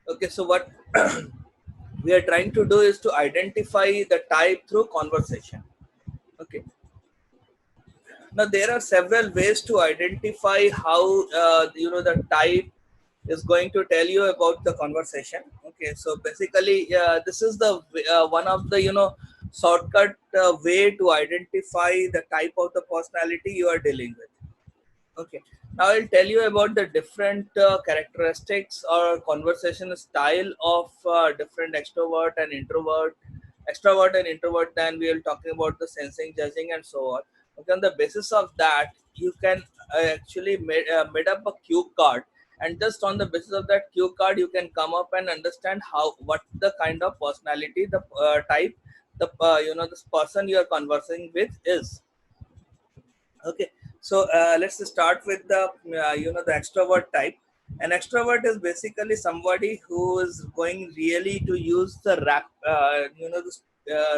Okay, so what we are trying to do is to identify the type through conversation. Okay, now there are several ways to identify how the type is going to tell you about the conversation. Okay, so basically this is the one of the shortcut way to identify the type of the personality you are dealing with. Okay, now I'll tell you about the different characteristics or conversation style of different extrovert and introvert, then we will talking about the sensing, judging, and so on. Okay, on the basis of that, you can actually made up a cue card, and just on the basis of that cue card, you can come up and understand how what the kind of personality, the type, the this person you are conversing with is. Okay, so let's start with the the extrovert type. An extrovert is basically somebody who is going really to use the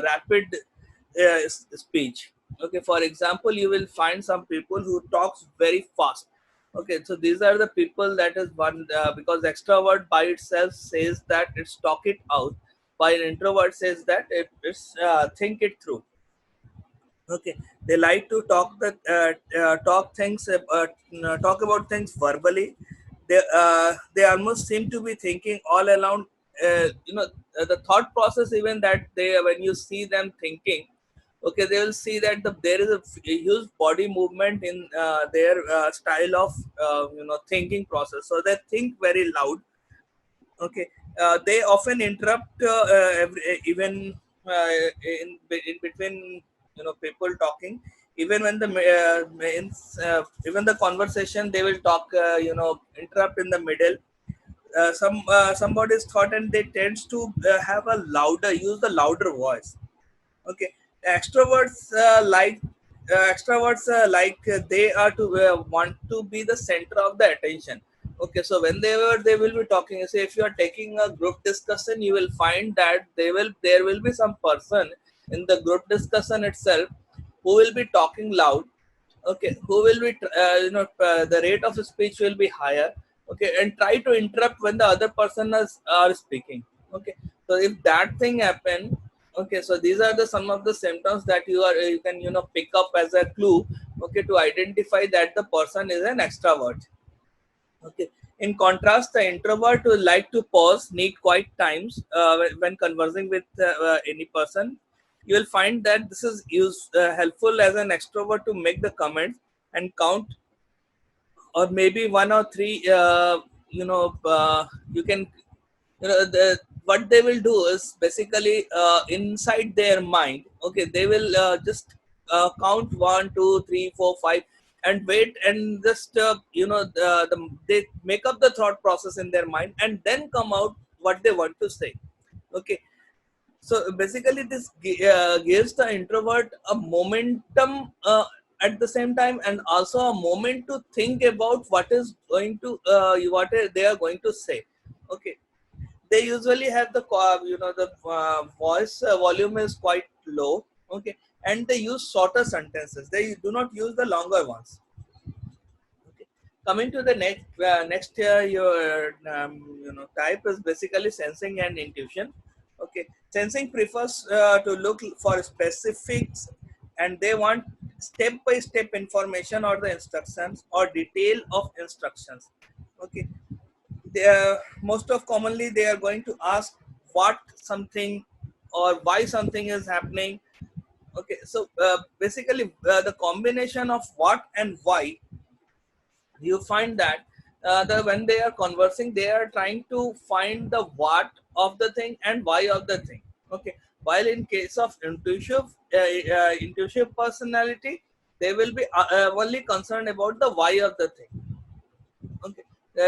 rapid speech. Okay, for example, you will find some people who talks very fast. Okay, so these are the people that is one because extrovert by itself says that it's talk it out, while introvert says that it's think it through. Okay, they like to talk things talk about things verbally. They almost seem to be thinking all around. The thought process, even that they when you see them thinking, okay, they will see that there is a huge body movement in their style of thinking process. So they think very loud. Okay, they often interrupt even in between people talking. Even when the even the conversation, they will talk interrupt in the middle. Somebody's thought, and they tends to have a louder use the louder voice. Okay, extroverts they are to want to be the center of the attention. Okay, so whenever they will be talking, say if you are taking a group discussion, you will find that there will be some person in the group discussion itself who will be talking loud. Okay, who will be the rate of speech will be higher. Okay, and try to interrupt when the other person is are speaking. Okay, so if that thing happen, okay, so these are the some of the symptoms that you can pick up as a clue. Okay, to identify that the person is an extrovert. Okay, in contrast, the introvert will like to pause, need quiet times when conversing with any person. You will find that this is helpful as an extrovert to make the comments and count, or maybe one or three. You can what they will do is basically inside their mind. Okay, they will just count 1 2 3 4 5 and wait, and just they make up the thought process in their mind and then come out what they want to say. Okay, so basically this gives the introvert a momentum at the same time, and also a moment to think about what is going to they are going to say. Okay, they usually have the the voice volume is quite low. Okay, and they use shorter sentences, they do not use the longer ones. Okay, coming to the next your type is basically sensing and intuition. Okay, sensing prefers to look for specifics, and they want step by step information or the instructions or detail of instructions. Okay, they are, most of commonly they are going to ask what something or why something is happening. Okay, so basically the combination of what and why, you find that when they are conversing, they are trying to find the what of the thing and why of the thing. Okay, while in case of intuitive personality, they will be only concerned about the why of the thing. Okay,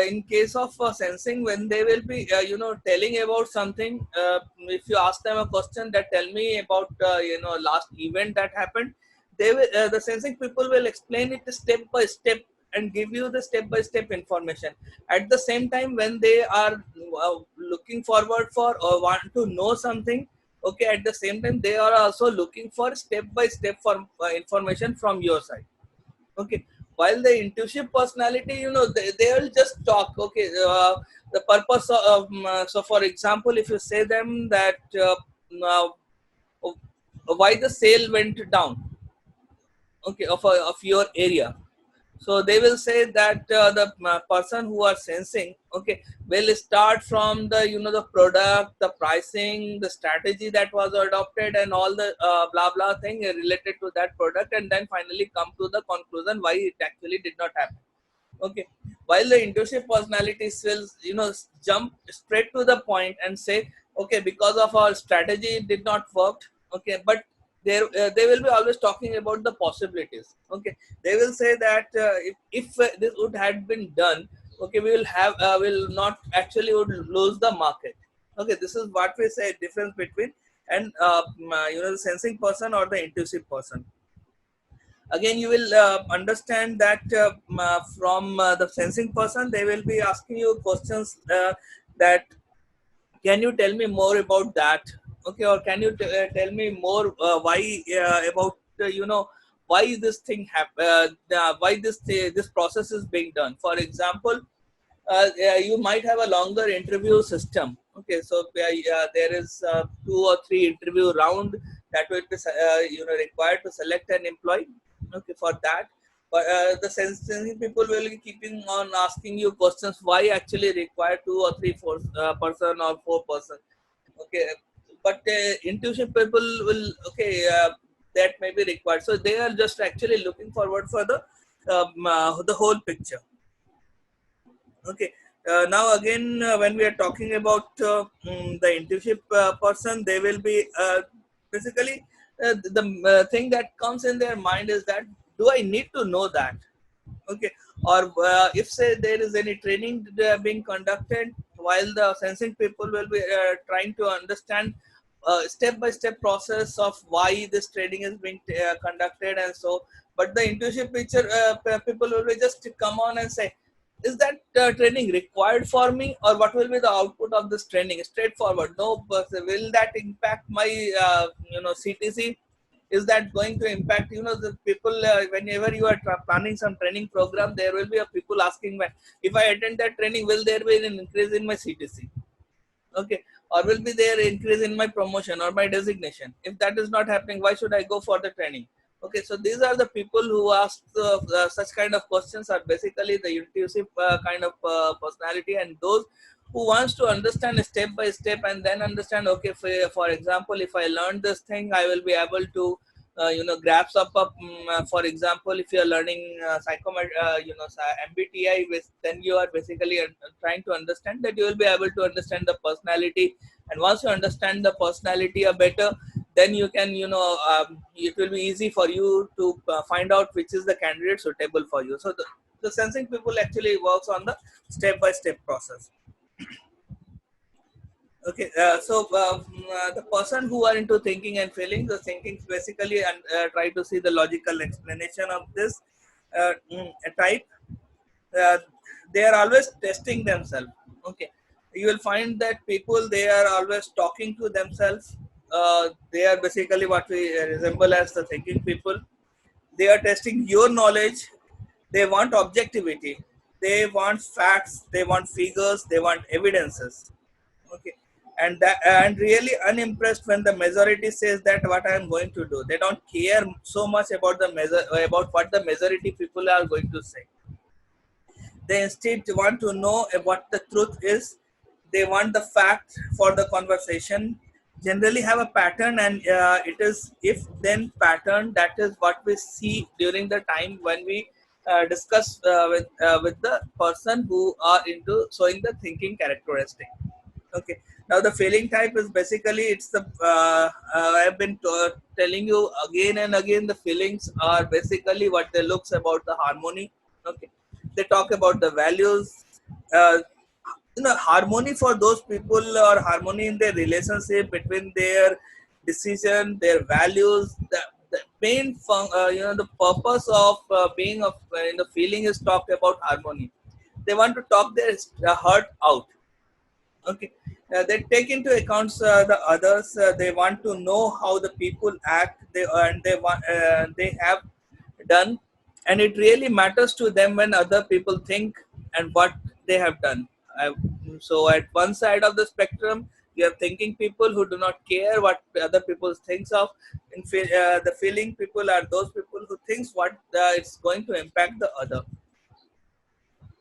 in case of sensing, when they will be telling about something, if you ask them a question that tell me about last event that happened, they will the sensing people will explain it step by step and give you the step by step information. At the same time, when they are looking forward for or want to know something, okay, at the same time they are also looking for step by step for information from your side. Okay, while the intuitive personality, they'll just talk. Okay, The purpose of so for example, if you say them that uh, why the sale went down, okay, of your area, so they will say that the person who are sensing, okay, will start from the, the product, the pricing, the strategy that was adopted, and all the blah blah thing related to that product, and then finally come to the conclusion why it actually did not happen. Okay, while the intuitive personalities will, jump straight to the point and say, okay, because of our strategy it did not work. Okay, but they will be always talking about the possibilities. Okay, they will say that if this would had been done, okay, we will not actually would lose the market. Okay, this is what we say difference between and the sensing person or the intuitive person. Again, you will understand that from the sensing person, they will be asking you questions that, can you tell me more about that? Okay, or can you tell me more why about why this thing why this process is being done. For example, yeah, you might have a longer interview system. Okay, so there is 2 or 3 interview round that will be required to select an employee. Okay, for that, but the sensing people will be keeping on asking you questions why actually require 2 or 3 4 person or 4 person. Okay, but intuition people will, okay, that may be required. So they are just actually looking forward for the whole picture. Okay. Now again, when we are talking about the internship person, they will be basically the thing that comes in their mind is that, do I need to know that? Okay, or if say there is any training being conducted, while the sensing people will be trying to understand step by step process of why this training is being conducted, and so, but the intuitive picture people will be just come on and say, is that training required for me, or what will be the output of this training? Straightforward, no, but will that impact my CTC? Is that going to impact, the people, whenever you are planning some training program, there will be a people asking me, if I attend that training, will there be an increase in my CTC? Okay, or will be there increase in my promotion or my designation? If that is not happening, why should I go for the training? Okay, so these are the people who ask such kind of questions are basically the intuitive kind of personality, and those who wants to understand step by step and then understand, okay, for example, if I learn this thing, I will be able to grasp up, for example, if you are learning MBTI, then you are basically trying to understand that you will be able to understand the personality, and once you understand the personality a better, then you can, it will be easy for you to find out which is the candidate suitable for you. So the sensing people actually works on the step by step process. Okay, so the person who are into thinking and feeling, the thinking basically and try to see the logical explanation of this type. Uh, they are always testing themselves. Okay, you will find that people, they are always talking to themselves. They are basically what we resemble as the thinking people. They are testing your knowledge. They want objectivity. They want facts. They want figures. They want evidences. Okay, and really unimpressed when the majority says that what I am going to do. They don't care so much about the measure, about what the majority people are going to say. They instead want to know what the truth is. They want the fact for the conversation. Generally have a pattern, and it is if then pattern, that is what we see during the time when we discuss with the person who are into showing the thinking characteristic. Okay. Now the failing type is basically, it's the I've been telling you again and again, the feelings are basically what they looks about the harmony. Okay. They talk about the values. Uh, harmony for those people, or harmony in their relationship between their decision, their values. The main the purpose of being of in the feeling is talk about harmony. They want to talk their heart out. Okay, they take into account the others. They want to know how the people act. They have done, and it really matters to them when other people think and what they have done. I, so at one side of the spectrum, you have thinking people who do not care what other people thinks of. The feeling people are those people who thinks what it's going to impact the other.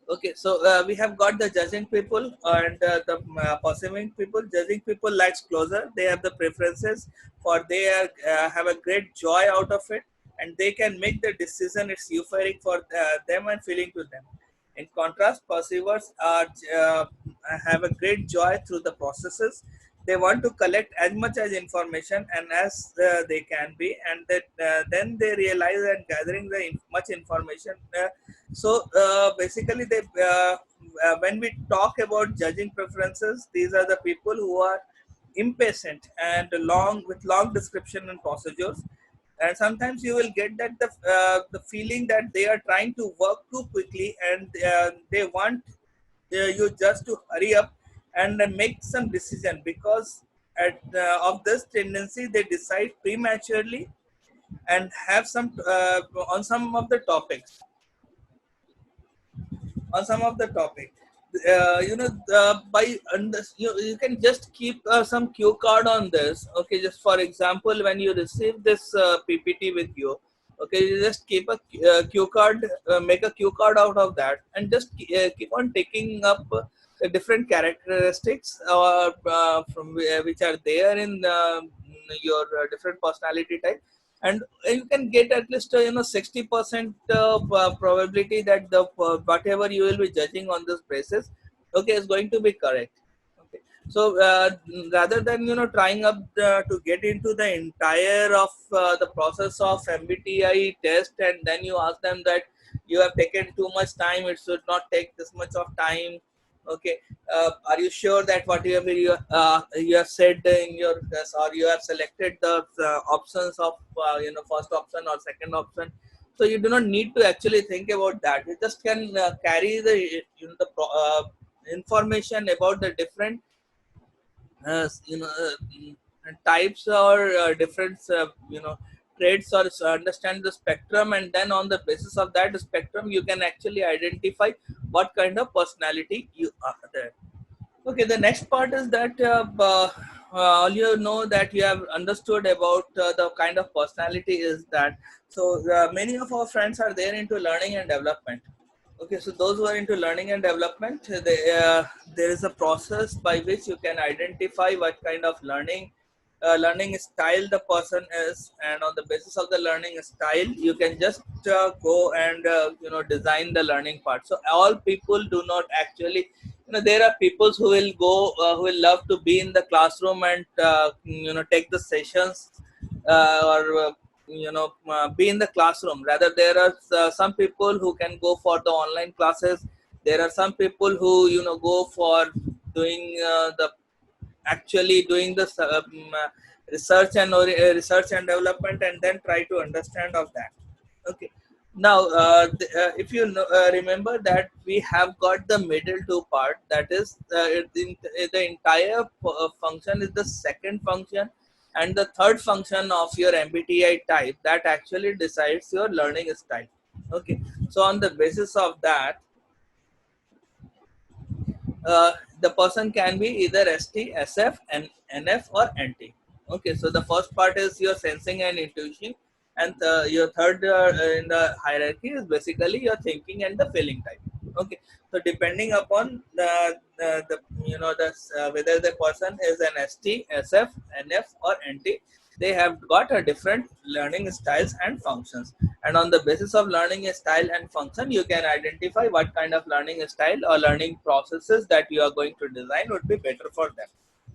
Okay, so we have got the judging people and the perceiving people. Judging people likes closer. They have the preferences for they are, have a great joy out of it, and they can make the decision. It's euphoric for them and feeling to them. In contrast, perceivers are have a great joy through the processes. They want to collect as much as information and as they can be, and that then they realize and gathering the much information. Basically, when we talk about judging preferences, these are the people who are impatient and long with long description and procedures. And sometimes you will get that the feeling that they are trying to work too quickly, and they want you just to hurry up and make some decision, because of this tendency they decide prematurely and have some on some of the topics some of the topic. You can just keep some cue card on this. Okay, just for example, when you receive this PPT with you, okay, you just keep a cue card, make a cue card out of that, and just keep on taking up the different characteristics which are there in your different personality type, and you can get at least 60% probability that the whatever you will be judging on this basis, okay, is going to be correct. Okay, so rather than trying up to get into the entire of the process of MBTI test, and then you ask them that you have taken too much time, it should not take this much of time. Okay, are you sure that whatever you have said in your test, or you have selected the options of first option or second option? So you do not need to actually think about that. You just can carry the information about the different types or different traits, or understand the spectrum, and then on the basis of that spectrum you can actually identify what kind of personality you are there. Okay, the next part is that all you know that you have understood about the kind of personality is that, so many of our friends are there into learning and development. Okay, so those who are into learning and development, there is a process by which you can identify what kind of learning style the person is, and on the basis of the learning style, you can just go and design the learning part. So all people do not actually, there are people who will go, who will love to be in the classroom and take the sessions, or be in the classroom. Rather, there are some people who can go for the online classes. There are some people who go for doing the actually doing the research and development, and then try to understand of that. Okay, now if you remember that we have got the middle two part, that is the entire function is the second function, and the third function of your MBTI type that actually decides your learning style. Okay, so on the basis of that, the person can be either ST, SF, and NF, or NT. Okay, so the first part is your sensing and intuition, and your third in the hierarchy is basically your thinking and the feeling type. Okay, so depending upon the whether the person is an ST, SF, NF, or NT, they have got a different learning styles and functions, and on the basis of learning style and function, you can identify what kind of learning style or learning processes that you are going to design would be better for them.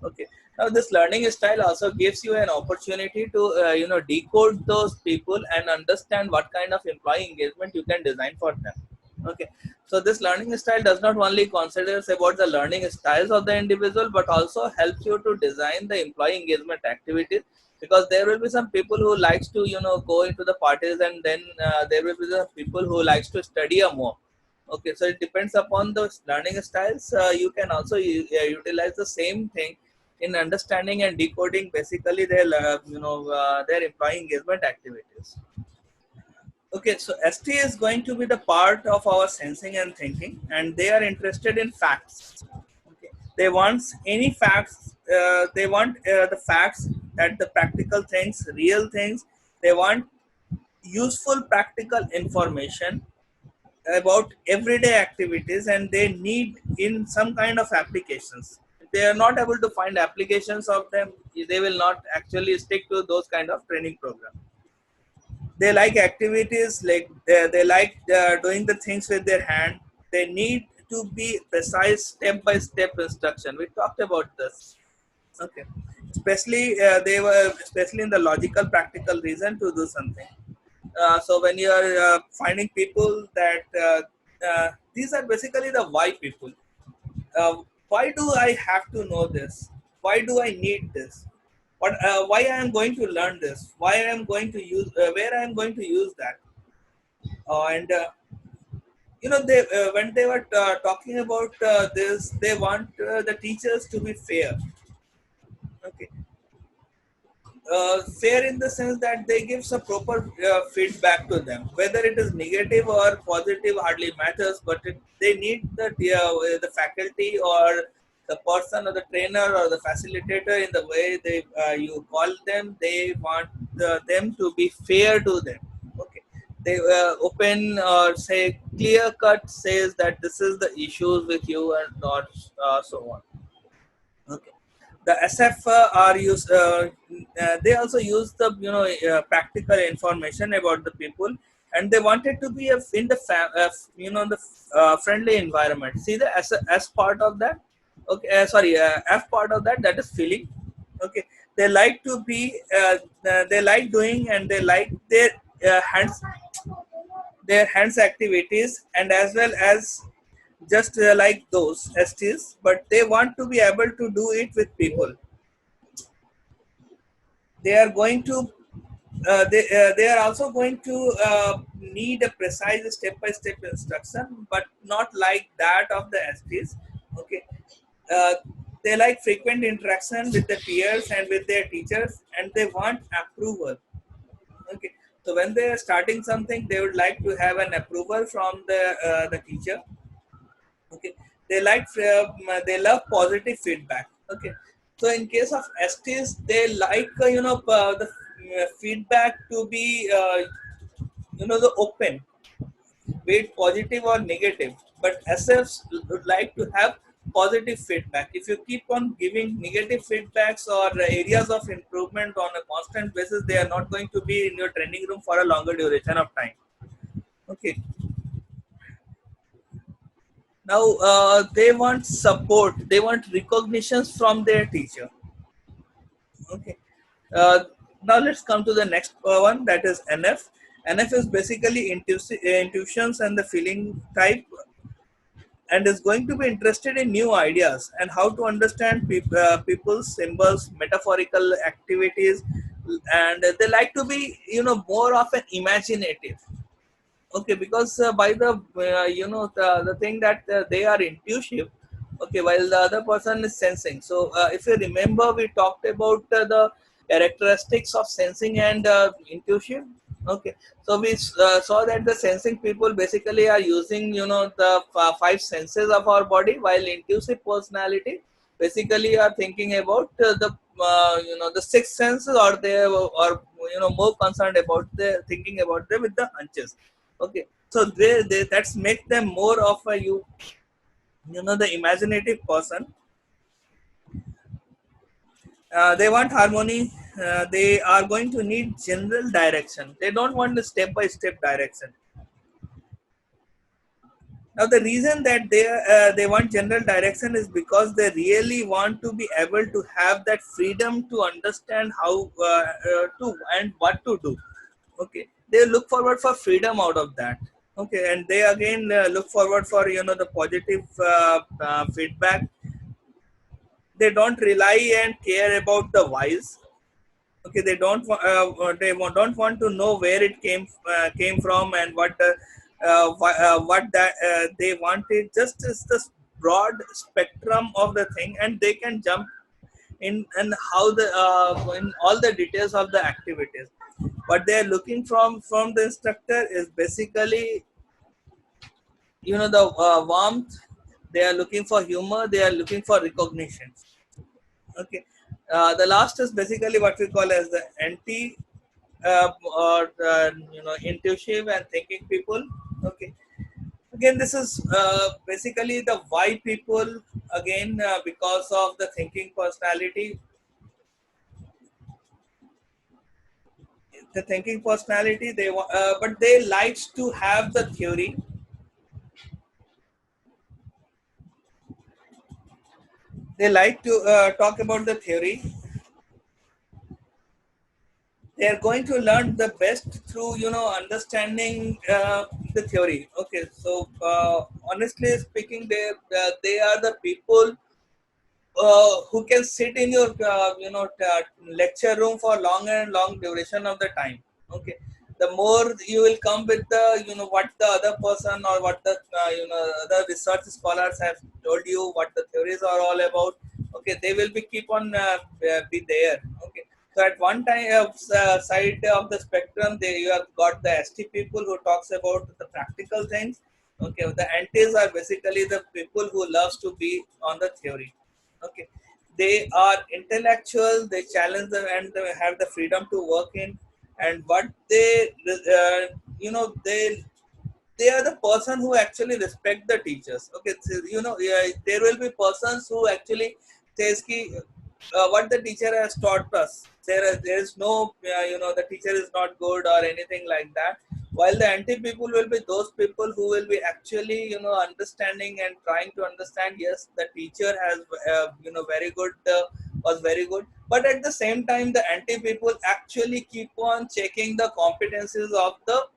Okay, now this learning style also gives you an opportunity to decode those people and understand what kind of employee engagement you can design for them. Okay, so this learning style does not only considers about the learning styles of the individual, but also helps you to design the employee engagement activities, because there will be some people who likes to go into the parties, and then there will be the people who likes to study a more. Okay, so it depends upon the learning styles. You can also utilize the same thing in understanding and decoding basically their their employee engagement activities. Okay, so ST is going to be the part of our sensing and thinking, and they are interested in facts. Okay, they want any facts. They want the facts, that the practical things, real things. They want useful practical information about everyday activities, and they need in some kind of applications. If they are not able to find applications of them, they will not actually stick to those kind of training program. They like activities, like they like doing the things with their hand. They need to be precise, step by step instruction. We talked about this. Okay, especially they were especially in the logical practical reason to do something. So when you are finding people that these are basically the why people. Why do I have to know this? Why do I need this? What? Why I am going to learn this? Why I am going to use? Where I am going to use that? And they when they were talking about this, they want the teachers to be fair. Okay, fair in the sense that they give some proper feedback to them, whether it is negative or positive hardly matters, but they need the faculty or the person or the trainer or the facilitator, in the way they you call them, they want them to be fair to them. Okay, they open or say clear cut says that this is the issues with you, and not so on. Okay, the SF are used. They also use the practical information about the people, and they wanted to be in the the friendly environment. See the S part of that. Okay, sorry, F part of that. That is feeling. Okay, they like to be. They like doing, and they like their hands activities, and as well as just like those STs, but they want to be able to do it with people. They are going to they are also going to need a precise step by step instruction, but not like that of the STs. Okay, uh, they like frequent interaction with the peers and with their teachers, and they want approval. Okay, so when they are starting something, they would like to have an approval from the teacher. Okay, they love positive feedback. Okay, so in case of STs, they like the feedback to be the open, be it positive or negative. But SFs would like to have positive feedback. If you keep on giving negative feedbacks or areas of improvement on a constant basis, they are not going to be in your training room for a longer duration of time. Okay, now they want support, they want recognitions from their teacher. Okay, uh, now let's come to the next one, that is NF. NF is basically intuitions and the feeling type, and is going to be interested in new ideas and how to understand people's symbols, metaphorical activities, and they like to be more of an imaginative. Okay, because by the the thing that they are intuitive. Okay, while the other person is sensing. So if you remember, we talked about the characteristics of sensing and intuition. Okay, so we saw that the sensing people basically are using the five senses of our body, while intuitive personality basically are thinking about the the sixth senses, or they are more concerned about the thinking about them with the hunches. Okay, so they that's make them more of a the imaginative person. They want harmony. They are going to need general direction. They don't want the step by step direction. Now the reason that they want general direction is because they really want to be able to have that freedom to understand how to and what to do. Okay, they look forward for freedom out of that. Okay, and they again look forward for the positive feedback. They don't rely and care about the whys. Okay, they don't want to know where it came from, and what that they wanted just is the broad spectrum of the thing, and they can jump in and how the in all the details of the activities. What they are looking from the instructor is basically, the warmth. They are looking for humor. They are looking for recognition. Okay. The last is basically what we call as the anti, or intuitive and thinking people. Okay. Again, this is basically the why people, again, because of the thinking personality. The thinking personality, but they likes to have the theory. They like to talk about the theory. They are going to learn the best through understanding the theory. Okay, so honestly speaking, they are the people who can sit in your lecture room for long and long duration of the time. Okay, the more you will come with the what the other person, or what the other research scholars have told you, what the theories are all about. Okay, they will be keep on be there. Okay, so at one time side of the spectrum, you have got the ST people who talks about the practical things. Okay, the antis are basically the people who loves to be on the theory. Okay, they are intellectual. They challenge them, and they have the freedom to work in. And what they are the person who actually respect the teachers. Okay, so, yeah, there will be persons who actually says ki, what the teacher has taught us. There is no, the teacher is not good or anything like that. While the anti people will be those people who will be actually understanding and trying to understand. Yes, the teacher has very good, was very good, but at the same time the anti people actually keep on checking the competencies of the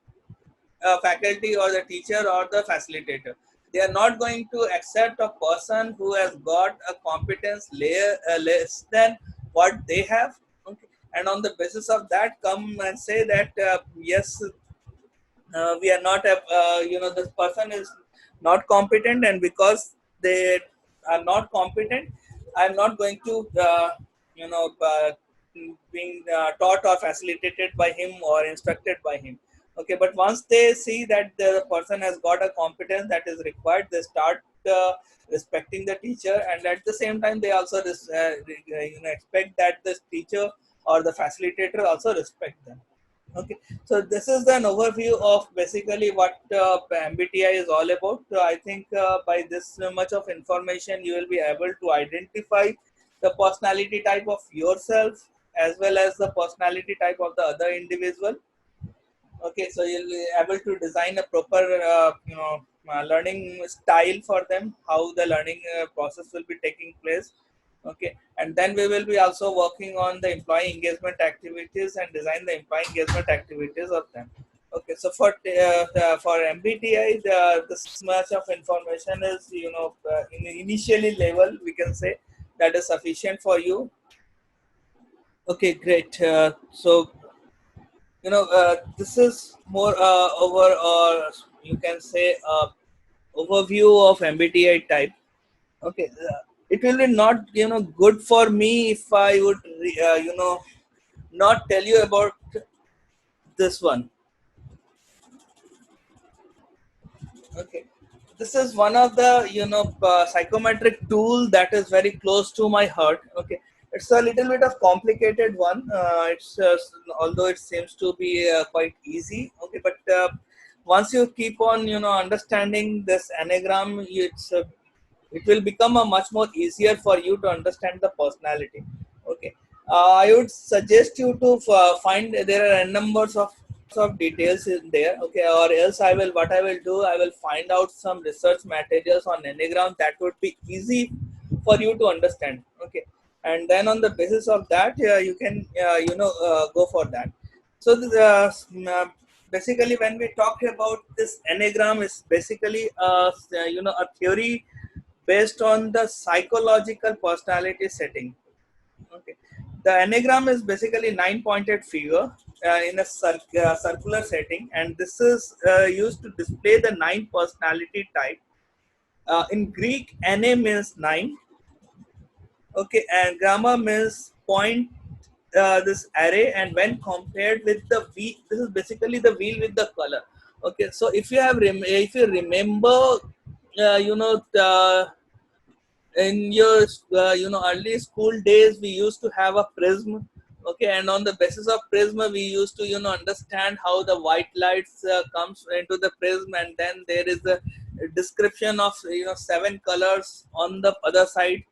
faculty or the teacher or the facilitator. They are not going to accept a person who has got a competence layer less than what they have. Okay. And on the basis of that, come and say that yes, we are not this person is not competent, and because they are not competent, I'm not going to you know uh, being taught or facilitated by him or instructed by him. Okay, but once they see that the person has got a competence that is required, they start respecting the teacher, and at the same time they also expect that this teacher or the facilitator also respect them. Okay, so this is an overview of basically what MBTI is all about. So I think by this much of information, you will be able to identify the personality type of yourself as well as the personality type of the other individual. Okay, so you'll be able to design a proper learning style for them, how the learning process will be taking place. Okay, and then we will be also working on the employee engagement activities and design the employee engagement activities of them. Okay, so for MBTI, this much of information is in initially level, we can say, that is sufficient for you. Okay, great. So this is more over, or you can say, overview of MBTI type. Okay, it will be not good for me if I would not tell you about this one. Okay, this is one of the psychometric tool that is very close to my heart. Okay, it's a little bit of complicated one. It's Although it seems to be quite easy. Okay, but once you keep on understanding this anagram, it will become a much more easier for you to understand the personality. Okay, I would suggest you to find, there are a numbers of details in there. Okay, or else I will do, I will find out some research materials on enneagram that would be easy for you to understand. Okay, and then on the basis of that, you can go for that. So basically, when we talk about this enneagram, is basically a theory based on the psychological personality setting. Okay, the enneagram is basically nine-pointed figure in a circular setting, and this is used to display the nine personality type. In Greek, Na means nine. Okay, and gramma means point this array, and when compared with the wheel, this is basically the wheel with the color. Okay, so if you have if you remember, you know, in your early school days, we used to have a prism. Okay, and on the basis of prism, we used to understand how the white lights comes into the prism, and then there is a description of seven colors on the other side,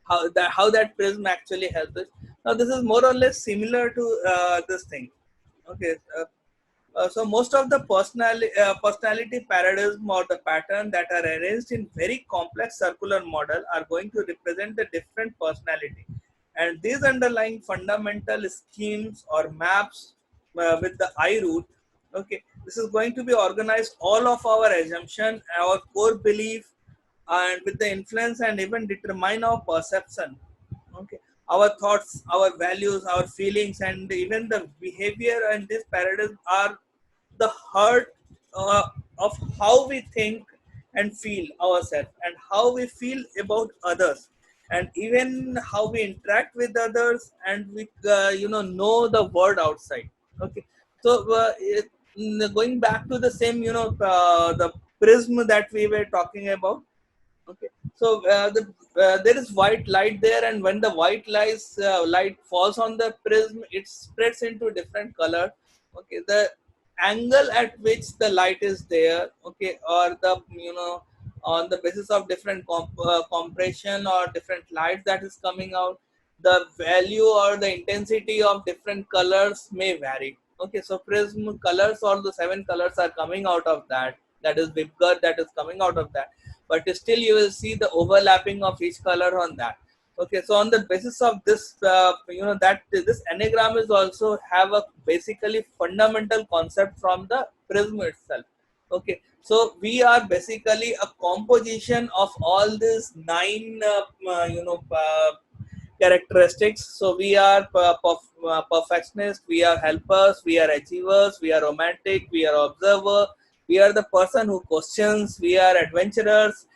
how that prism actually helps us. Now this is more or less similar to this thing. Okay, so most of the personality paradigm or the pattern that are arranged in very complex circular model are going to represent the different personality, and these underlying fundamental schemes or maps with the I root. Okay, this is going to be organized all of our assumption, our core belief, and with the influence and even determine our perception. Okay, our thoughts, our values, our feelings, and even the behavior and this paradigm are the heart of how we think and feel ourselves, and how we feel about others, and even how we interact with others, and we know the world outside. Okay, so going back to the same, the prism that we were talking about. Okay, so there is white light there, and when the light falls on the prism, it spreads into different color. Okay, the angle at which the light is there, okay, or the on the basis of different compression or different light that is coming out, the value or the intensity of different colors may vary. Okay, so prism colors or the seven colors are coming out of that. That is bigger, that is coming out of that, but still you will see the overlapping of each color on that. Okay, so on the basis of this, that this enneagram is also have a basically fundamental concept from the prism itself. Okay, so we are basically a composition of all these nine characteristics. So we are perfectionists, we are helpers, we are achievers, we are romantic, we are observer, we are the person who questions, we are adventurers,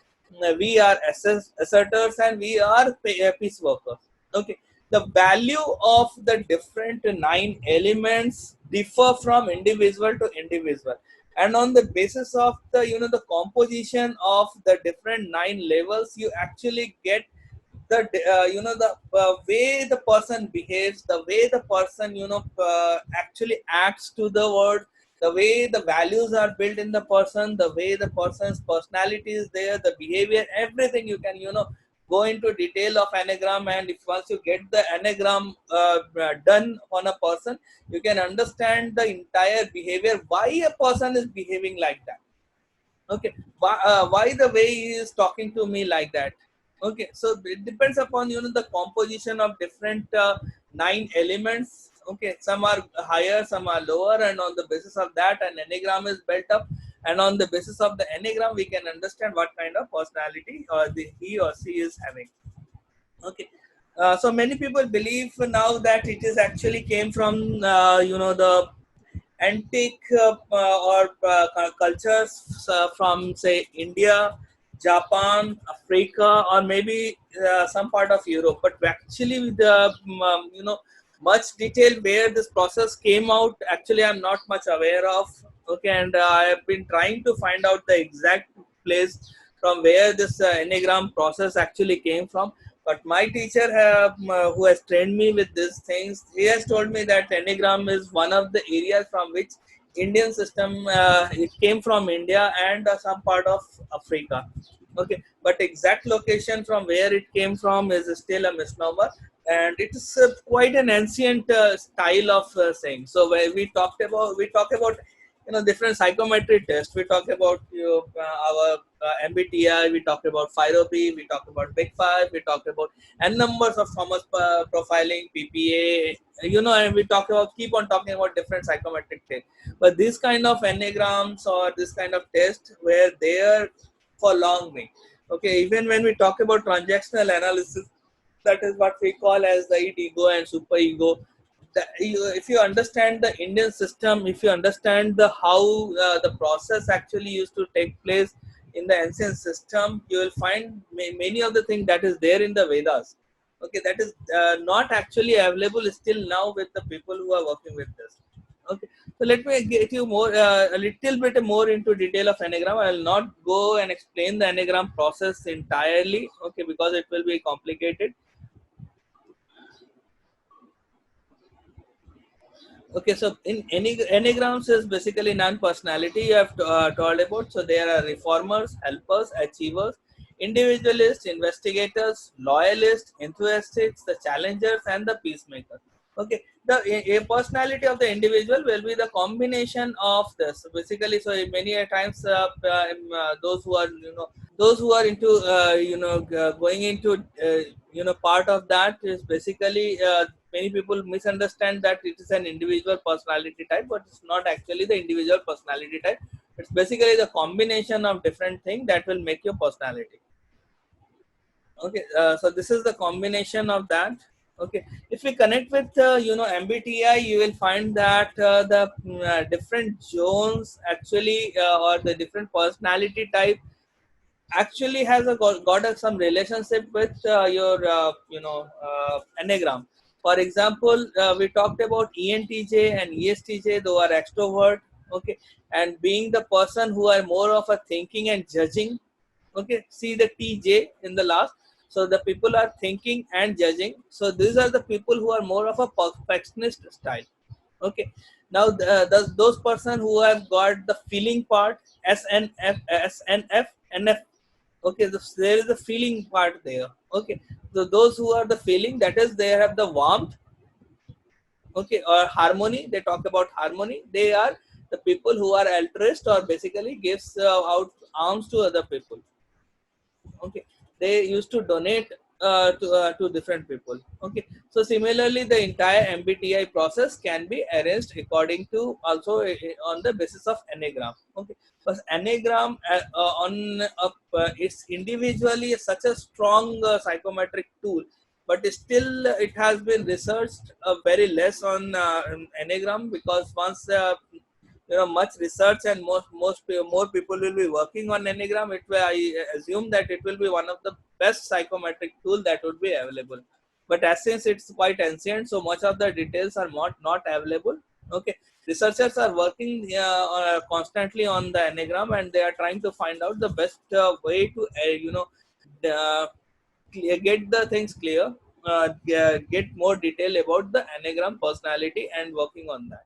we are asserters, and we are peace workers. Okay, the value of the different nine elements differ from individual to individual, and on the basis of the the composition of the different nine levels, you actually get the the way the person behaves, the way the person actually acts to the world, the way the values are built in the person, the way the person's personality is there, the behavior, everything you can go into detail of anagram. And if once you get the anagram done on a person, you can understand the entire behavior, why a person is behaving like that. Okay, why the way he is talking to me like that. Okay, so it depends upon the composition of different nine elements. Okay, some are higher, some are lower, and on the basis of that an enneagram is built up, and on the basis of the enneagram we can understand what kind of personality he or she is having. Okay, so many people believe now that it is actually came from the antique or cultures from say India, Japan, Africa, or maybe some part of Europe. But actually, the much detail where this process came out, actually, I'm not much aware of. Okay, and I have been trying to find out the exact place from where this enneagram process actually came from. But my teacher who has trained me with these things, he has told me that enneagram is one of the areas from which Indian system, it came from India and some part of Africa. Okay, but exact location from where it came from is still a misnomer, and it is quite an ancient style of saying. So when we talk about different psychometric tests. We talk about our MBTI. We talk about 5OP. We talk about Big Five. We talk about n numbers of Thomas profiling, PPA. And we talk about keep on talking about different psychometric tests. But this kind of enneagrams or this kind of tests were there for long way. Okay, even when we talk about transactional analysis, that is what we call as the ego and super ego. If you understand the Indian system, if you understand the how the process actually used to take place in the ancient system, you will find many of the things that is there in the Vedas. Okay, that is not actually available still now with the people who are working with this. Okay, so let me get you more a little bit more into detail of Enneagram. I will not go and explain the Enneagram process entirely, okay, because it will be complicated. Okay, so in enneagrams is basically non-personality you have told about. So there are reformers, helpers, achievers, individualists, investigators, loyalists, enthusiasts, the challengers, and the peacemakers. Okay, the a personality of the individual will be the combination of this. Basically, so many a times those who are those who are into going into part of that is basically many people misunderstand that it is an individual personality type, but it's not actually the individual personality type. It's basically the combination of different things that will make your personality. Okay, so this is the combination of that. Okay, if we connect with MBTI, you will find that the different zones actually or the different personality type actually has got some relationship with your enneagram. For example, we talked about ENTJ and ESTJ, though are extrovert. Okay, and being the person who are more of a thinking and judging. Okay, see the TJ in the last. So the people are thinking and judging. So these are the people who are more of a perfectionist style. Okay, now those person who have got the feeling part, SNF. Okay, there is a feeling part there. Okay, so those who are the feeling, that is they have the warmth. Okay, or harmony, they talk about harmony. They are the people who are altruist or basically gives out arms to other people. Okay, they used to donate to different people. Okay, so similarly the entire MBTI process can be arranged according to also on the basis of enneagram. Okay, because enneagram it's individually such a strong psychometric tool, but still it has been researched very less on enneagram, because once much research and more people will be working on enneagram, it will, I assume that it will be one of the best psychometric tool that would be available. But as since it's quite ancient, so much of the details are not available. Okay, researchers are working constantly on the enneagram, and they are trying to find out the best way to uh, get the things clear, get more detail about the enneagram personality and working on that.